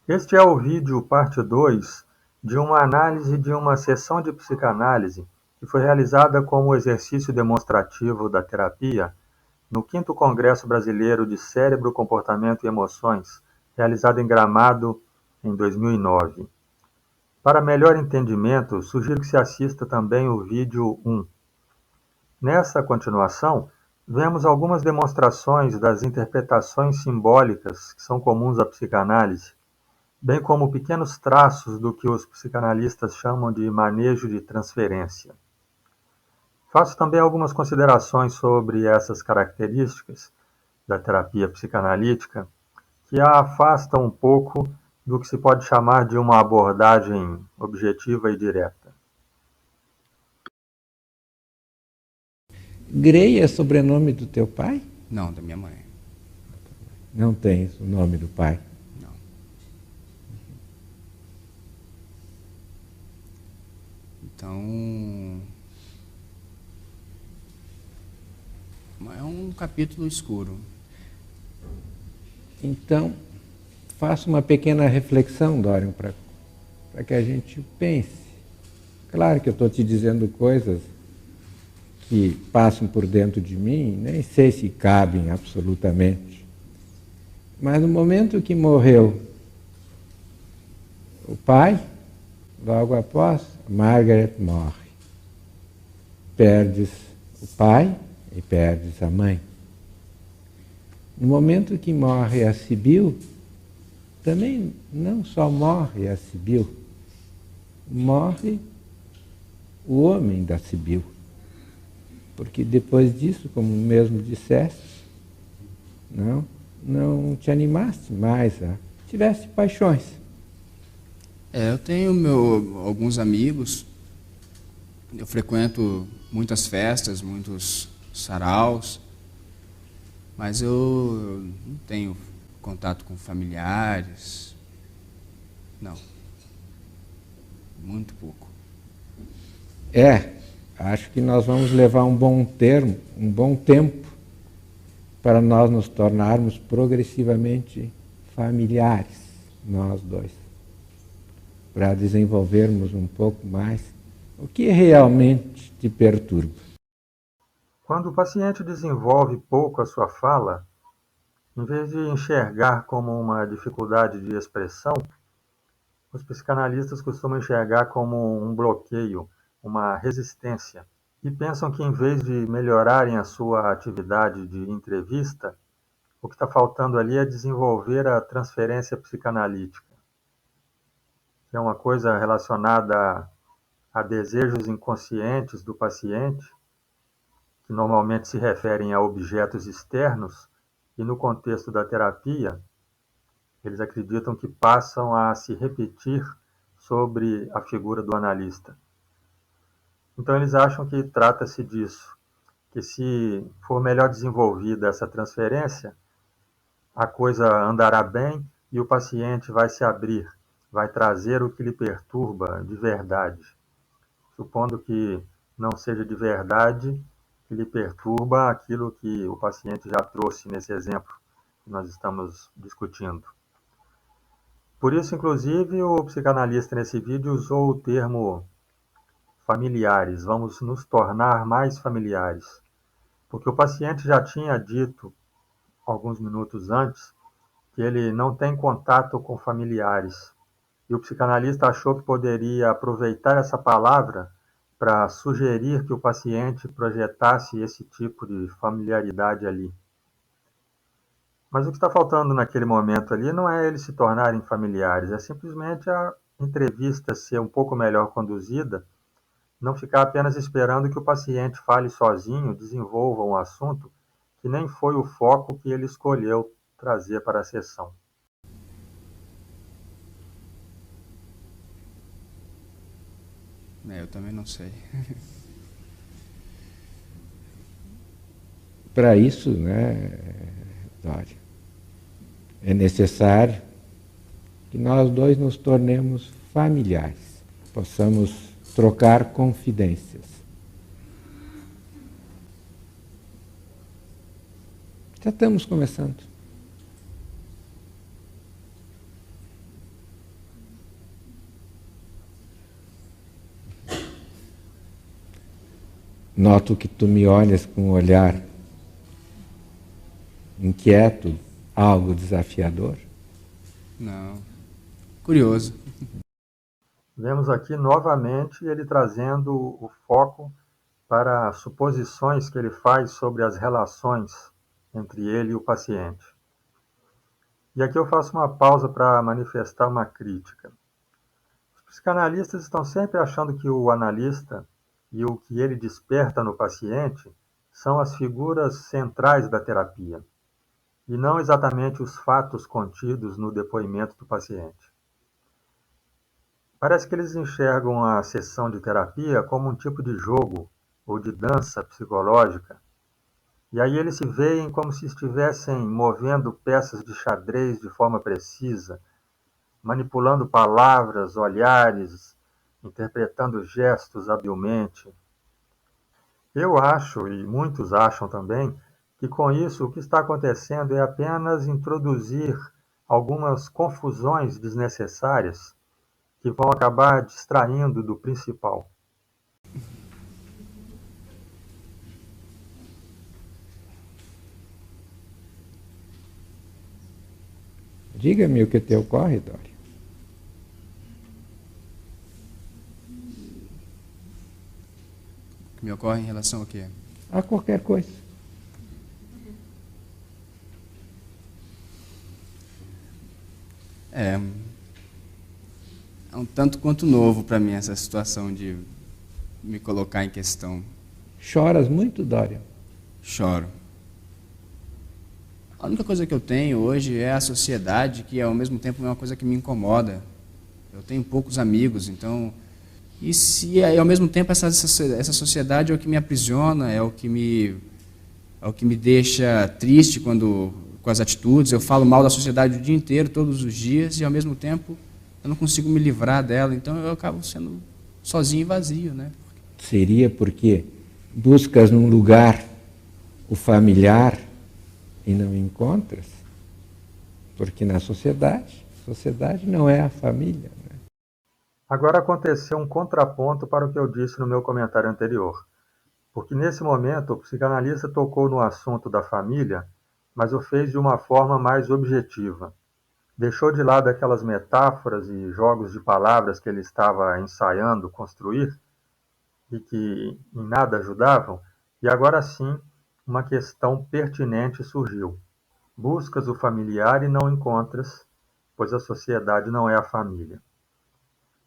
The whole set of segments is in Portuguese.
Este é o vídeo parte 2 de uma análise de uma sessão de psicanálise que foi realizada como exercício demonstrativo da terapia no 5º Congresso Brasileiro de Cérebro, Comportamento e Emoções, realizado em Gramado em 2009. Para melhor entendimento, sugiro que se assista também o vídeo 1. Nessa continuação, vemos algumas demonstrações das interpretações simbólicas que são comuns à psicanálise, bem como pequenos traços do que os psicanalistas chamam de manejo de transferência. Faço também algumas considerações sobre essas características da terapia psicanalítica que a afastam um pouco do que se pode chamar de uma abordagem objetiva e direta. Grey é sobrenome do teu pai? Não, da minha mãe. Não tem o nome do pai. Não. Então, é um capítulo escuro. Então, faça uma pequena reflexão, Dorian, para que a gente pense. Claro que eu estou te dizendo coisas que passam por dentro de mim, nem sei se cabem absolutamente. Mas no momento que morreu o pai, logo após, Margaret morre. Perdes o pai e perdes a mãe. No momento que morre a Sibyl, também não só morre a Sibyl, morre o homem da Sibyl. Porque depois disso, como mesmo disseste, não te animaste mais, tiveste paixões. Eu tenho alguns amigos, eu frequento muitas festas, muitos saraus, mas eu não tenho contato com familiares, não, muito pouco. Acho que nós vamos levar um bom tempo para nós nos tornarmos progressivamente familiares, nós dois, para desenvolvermos um pouco mais o que realmente te perturba. Quando o paciente desenvolve pouco a sua fala, em vez de enxergar como uma dificuldade de expressão, os psicanalistas costumam enxergar como um bloqueio, uma resistência, e pensam que em vez de melhorarem a sua atividade de entrevista, o que está faltando ali é desenvolver a transferência psicanalítica, que é uma coisa relacionada a desejos inconscientes do paciente, que normalmente se referem a objetos externos, e no contexto da terapia, eles acreditam que passam a se repetir sobre a figura do analista. Então eles acham que trata-se disso, que se for melhor desenvolvida essa transferência, a coisa andará bem e o paciente vai se abrir, vai trazer o que lhe perturba de verdade. Supondo que não seja de verdade, que lhe perturba aquilo que o paciente já trouxe nesse exemplo que nós estamos discutindo. Por isso, inclusive, o psicanalista nesse vídeo usou o termo familiares, vamos nos tornar mais familiares, porque o paciente já tinha dito, alguns minutos antes, que ele não tem contato com familiares, e o psicanalista achou que poderia aproveitar essa palavra para sugerir que o paciente projetasse esse tipo de familiaridade ali. Mas o que está faltando naquele momento ali não é eles se tornarem familiares, é simplesmente a entrevista ser um pouco melhor conduzida, não ficar apenas esperando que o paciente fale sozinho, desenvolva um assunto que nem foi o foco que ele escolheu trazer para a sessão. Eu também não sei. Para isso, Dória, é necessário que nós dois nos tornemos familiares, possamos trocar confidências. Já estamos começando. Noto que tu me olhas com um olhar inquieto, algo desafiador. Não. Curioso. Vemos aqui novamente ele trazendo o foco para suposições que ele faz sobre as relações entre ele e o paciente. E aqui eu faço uma pausa para manifestar uma crítica. Os psicanalistas estão sempre achando que o analista e o que ele desperta no paciente são as figuras centrais da terapia, e não exatamente os fatos contidos no depoimento do paciente. Parece que eles enxergam a sessão de terapia como um tipo de jogo ou de dança psicológica, e aí eles se veem como se estivessem movendo peças de xadrez de forma precisa, manipulando palavras, olhares, interpretando gestos habilmente. Eu acho, e muitos acham também, que com isso o que está acontecendo é apenas introduzir algumas confusões desnecessárias que vão acabar distraindo do principal. Diga-me o que te ocorre, Dória. O que me ocorre em relação ao quê? A qualquer coisa. É um tanto quanto novo para mim essa situação de me colocar em questão. Choras muito, Dória? Choro. A única coisa que eu tenho hoje é a sociedade, que ao mesmo tempo é uma coisa que me incomoda. Eu tenho poucos amigos, então... E se ao mesmo tempo essa sociedade é o que me aprisiona, é o que me deixa triste com as atitudes. Eu falo mal da sociedade o dia inteiro, todos os dias, e ao mesmo tempo eu não consigo me livrar dela, então eu acabo sendo sozinho e vazio, né? Seria porque buscas num lugar o familiar e não encontras? Porque na sociedade não é a família. Né? Agora aconteceu um contraponto para o que eu disse no meu comentário anterior, porque nesse momento o psicanalista tocou no assunto da família, mas o fez de uma forma mais objetiva. Deixou de lado aquelas metáforas e jogos de palavras que ele estava ensaiando construir e que em nada ajudavam, e agora sim uma questão pertinente surgiu. Buscas o familiar e não encontras, pois a sociedade não é a família.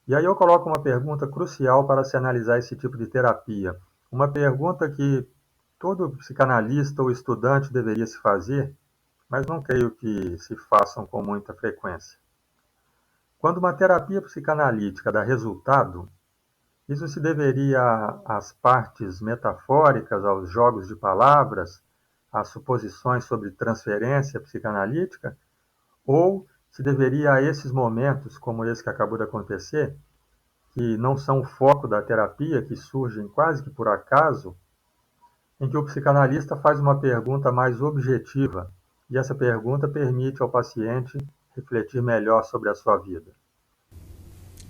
E aí eu coloco uma pergunta crucial para se analisar esse tipo de terapia. Uma pergunta que todo psicanalista ou estudante deveria se fazer, mas não creio que se façam com muita frequência. Quando uma terapia psicanalítica dá resultado, isso se deveria às partes metafóricas, aos jogos de palavras, às suposições sobre transferência psicanalítica, ou se deveria a esses momentos, como esse que acabou de acontecer, que não são o foco da terapia, que surgem quase que por acaso, em que o psicanalista faz uma pergunta mais objetiva, e essa pergunta permite ao paciente refletir melhor sobre a sua vida.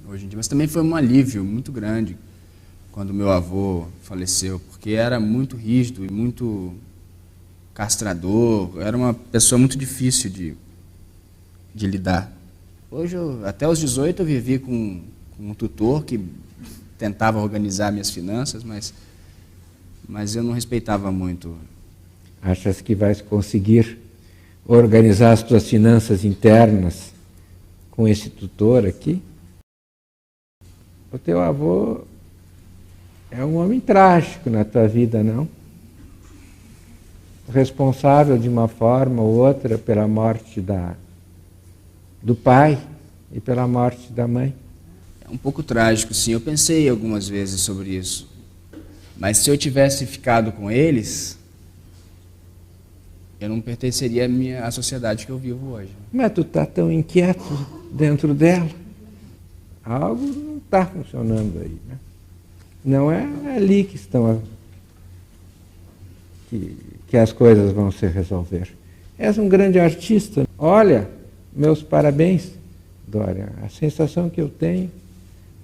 Hoje em dia, mas também foi um alívio muito grande quando meu avô faleceu, porque era muito rígido e muito castrador, era uma pessoa muito difícil de lidar. Hoje, até os 18, eu vivi com um tutor que tentava organizar minhas finanças, mas eu não respeitava muito. Achas que vais conseguir organizar as tuas finanças internas com esse tutor aqui? O teu avô é um homem trágico na tua vida, não? Responsável de uma forma ou outra pela morte do pai e pela morte da mãe. É um pouco trágico, sim. Eu pensei algumas vezes sobre isso. Mas se eu tivesse ficado com eles, eu não pertenceria à sociedade que eu vivo hoje. Mas tu está tão inquieto dentro dela. Algo não está funcionando aí, né? Não é ali que estão que as coisas vão se resolver. És um grande artista. Olha, meus parabéns, Dória. A sensação que eu tenho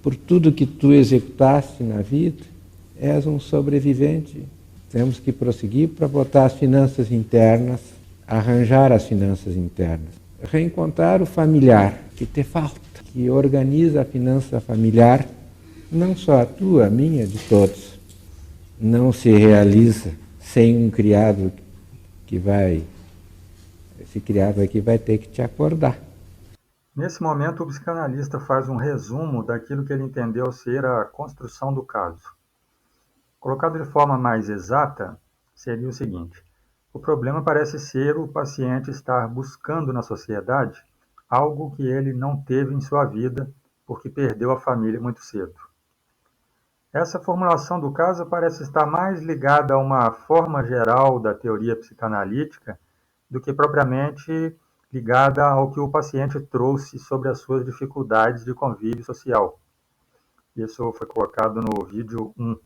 por tudo que tu executaste na vida és um sobrevivente. Temos que prosseguir para botar as finanças internas, arranjar as finanças internas. Reencontrar o familiar que te falta, que organiza a finança familiar, não só a tua, a minha, de todos. Não se realiza sem um criado que esse criado aqui vai ter que te acordar. Nesse momento, o psicanalista faz um resumo daquilo que ele entendeu ser a construção do caso. Colocado de forma mais exata, seria o seguinte: o problema parece ser o paciente estar buscando na sociedade algo que ele não teve em sua vida porque perdeu a família muito cedo. Essa formulação do caso parece estar mais ligada a uma forma geral da teoria psicanalítica do que propriamente ligada ao que o paciente trouxe sobre as suas dificuldades de convívio social. Isso foi colocado no vídeo 1.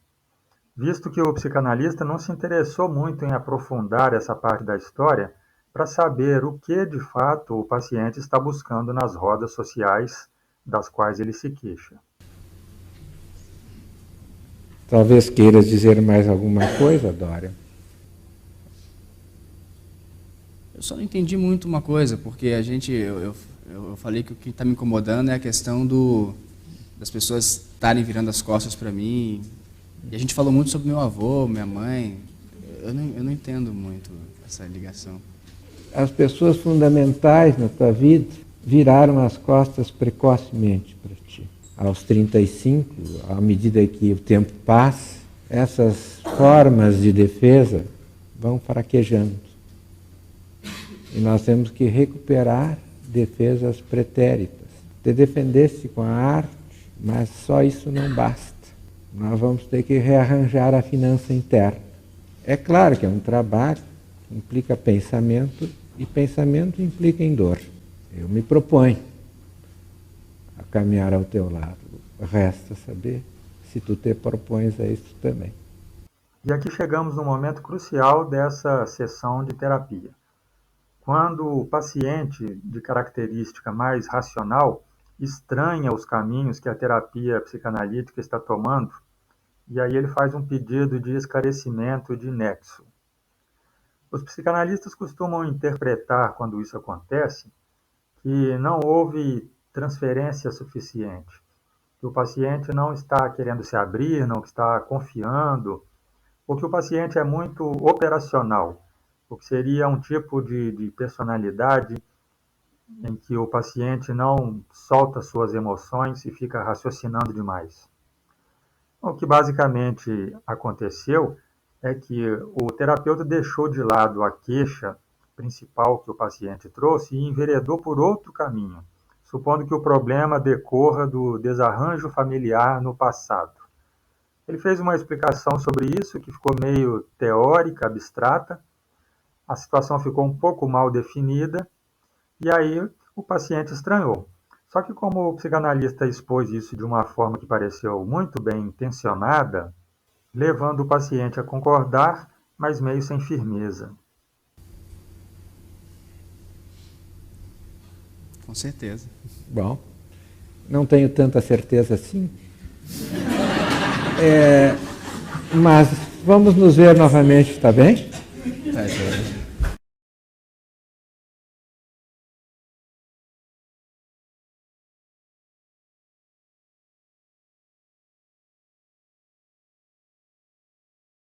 Visto que o psicanalista não se interessou muito em aprofundar essa parte da história para saber o que, de fato, o paciente está buscando nas rodas sociais das quais ele se queixa. Talvez queiras dizer mais alguma coisa, Dória? Eu só não entendi muito uma coisa, porque eu falei que o que está me incomodando é a questão das pessoas estarem virando as costas para mim. E a gente falou muito sobre meu avô, minha mãe. Eu não entendo muito essa ligação. As pessoas fundamentais na tua vida viraram as costas precocemente para ti. Aos 35, à medida que o tempo passa, essas formas de defesa vão fraquejando. E nós temos que recuperar defesas pretéritas. Te defender-se com a arte, mas só isso não basta. Nós vamos ter que rearranjar a finança interna. É claro que é um trabalho, implica pensamento, e pensamento implica em dor. Eu me proponho a caminhar ao teu lado. Resta saber se tu te propões a isso também. E aqui chegamos no momento crucial dessa sessão de terapia. Quando o paciente, de característica mais racional, estranha os caminhos que a terapia psicanalítica está tomando, e aí ele faz um pedido de esclarecimento de nexo. Os psicanalistas costumam interpretar, quando isso acontece, que não houve transferência suficiente, que o paciente não está querendo se abrir, não está confiando, ou que o paciente é muito operacional, o que seria um tipo de personalidade em que o paciente não solta suas emoções e fica raciocinando demais. O que basicamente aconteceu é que o terapeuta deixou de lado a queixa principal que o paciente trouxe e enveredou por outro caminho, supondo que o problema decorra do desarranjo familiar no passado. Ele fez uma explicação sobre isso que ficou meio teórica, abstrata. A situação ficou um pouco mal definida e aí o paciente estranhou. Só que como o psicanalista expôs isso de uma forma que pareceu muito bem intencionada, levando o paciente a concordar, mas meio sem firmeza. Com certeza. Bom, não tenho tanta certeza assim. Mas vamos nos ver novamente, tá bem? Tá,